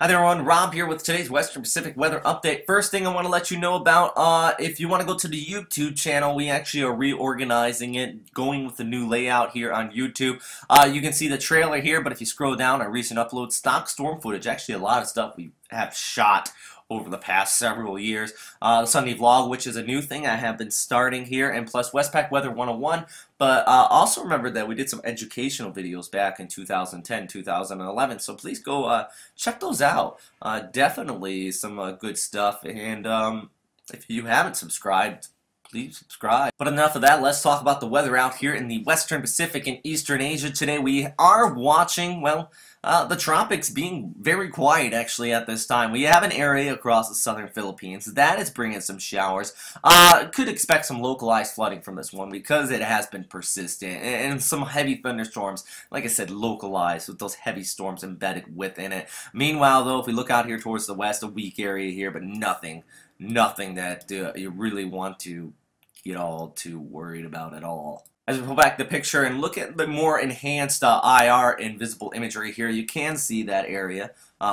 Hi there everyone, Rob here with today's Western Pacific weather update. First thing I want to let you know about, if you want to go to the YouTube channel, we actually are reorganizing it, going with the new layout here on YouTube. You can see the trailer here, but if you scroll down, our recent upload, stock storm footage, actually a lot of stuff we have shot over the past several years. The Sunday vlog, which is a new thing I have been starting here, and plus Westpac Weather 101. But also remember that we did some educational videos back in 2010, 2011, so please go check those out. Definitely some good stuff, and if you haven't subscribed, please subscribe. But enough of that, let's talk about the weather out here in the Western Pacific and Eastern Asia today. We are watching, well, the tropics being very quiet actually at this time. We have an area across the southern Philippines that is bringing some showers. Could expect some localized flooding from this one because it has been persistent, and some heavy thunderstorms, like I said, localized with those heavy storms embedded within it. Meanwhile though, if we look out here towards the west, a weak area here, but nothing that you really want to get all too worried about at all. As we pull back the picture and look at the more enhanced IR invisible imagery here, you can see that area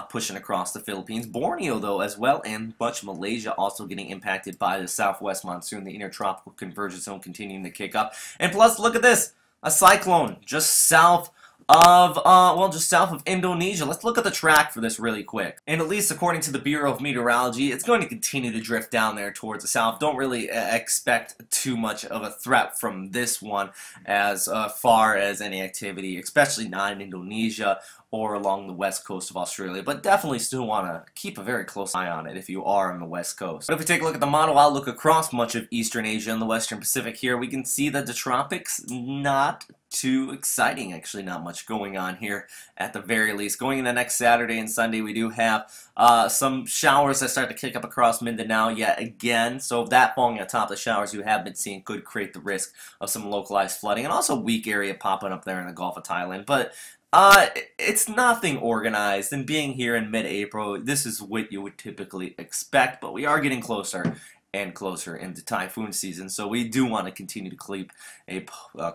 pushing across the Philippines. Borneo, though, as well, and much Malaysia also getting impacted by the southwest monsoon, the intertropical convergence zone continuing to kick up. And plus, look at this, a cyclone just south of, just south of Indonesia. Let's look at the track for this really quick. And at least according to the Bureau of Meteorology, it's going to continue to drift down there towards the south. Don't really expect too much of a threat from this one as far as any activity, especially not in Indonesia or along the west coast of Australia, but definitely still want to keep a very close eye on it if you are on the west coast. But if we take a look at the model outlook across much of Eastern Asia and the Western Pacific here, we can see that the tropics not too exciting, actually not much going on here at the very least. Going into next Saturday and Sunday, we do have some showers that start to kick up across Mindanao yet again, so that falling on top of the showers you have been seeing could create the risk of some localized flooding, and also a weak area popping up there in the Gulf of Thailand. But it's nothing organized, and being here in mid-April, this is what you would typically expect, but we are getting closer and closer into typhoon season, so we do want to continue to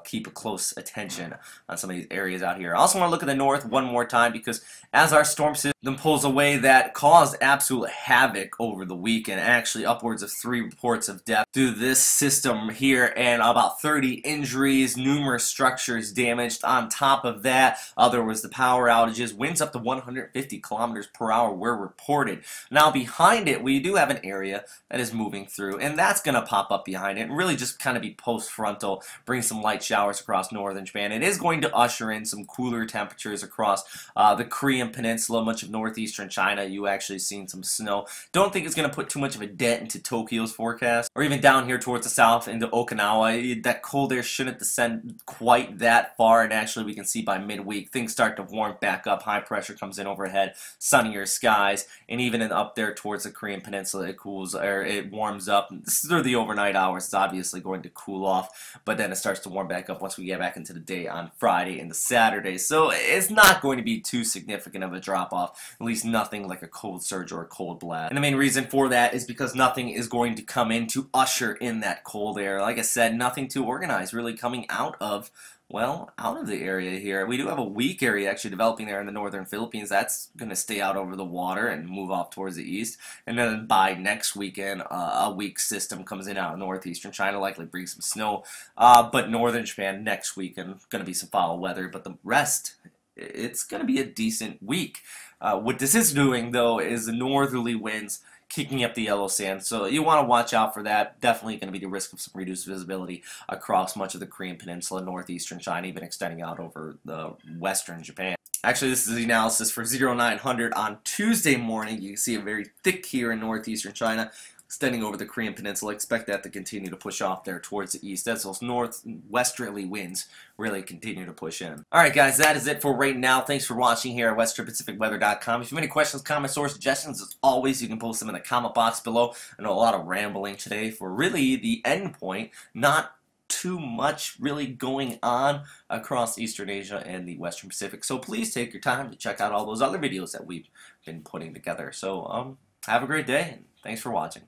keep a close attention on some of these areas out here. I also want to look at the north one more time, because as our storm system pulls away, that caused absolute havoc over the weekend. Actually, upwards of 3 reports of death through this system here, and about 30 injuries, numerous structures damaged. On top of that, there was the power outages. Winds up to 150 kilometers per hour were reported. Now behind it, we do have an area that is moving through, and that's going to pop up behind it and really just kind of be post-frontal, bring some light showers across northern Japan. It is going to usher in some cooler temperatures across the Korean Peninsula, much of northeastern China. You actually seen some snow. Don't think it's going to put too much of a dent into Tokyo's forecast, or even down here towards the south into Okinawa. That cold air shouldn't descend quite that far, and actually we can see by midweek things start to warm back up. High pressure comes in overhead, sunnier skies, and even up there towards the Korean Peninsula, it cools, or it warms up. This is through the overnight hours. It's obviously going to cool off, but then it starts to warm back up once we get back into the day on Friday and the Saturday. So it's not going to be too significant of a drop off, at least nothing like a cold surge or a cold blast. And the main reason for that is because nothing is going to come in to usher in that cold air. Like I said, nothing too organized really coming out of, well, out of the area here. We do have a weak area actually developing there in the northern Philippines. That's going to stay out over the water and move off towards the east. And then by next weekend, a weak system comes in out of northeastern China, likely bring some snow. But northern Japan next weekend, going to be some foul weather. But the rest, it's going to be a decent week. What this is doing, though, is the northerly winds kicking up the yellow sand, so you want to watch out for that. Definitely going to be the risk of some reduced visibility across much of the Korean Peninsula, northeastern China, even extending out over the western Japan. Actually, this is the analysis for 0900 on Tuesday morning. You can see it very thick here in northeastern China, extending over the Korean Peninsula. Expect that to continue to push off there towards the east as those northwesterly winds really continue to push in. Alright guys, that is it for right now. Thanks for watching here at WesternPacificWeather.com. If you have any questions, comments, or suggestions, as always, you can post them in the comment box below. I know a lot of rambling today for really the end point. Not too much really going on across Eastern Asia and the Western Pacific. So please take your time to check out all those other videos that we've been putting together. So have a great day, and thanks for watching.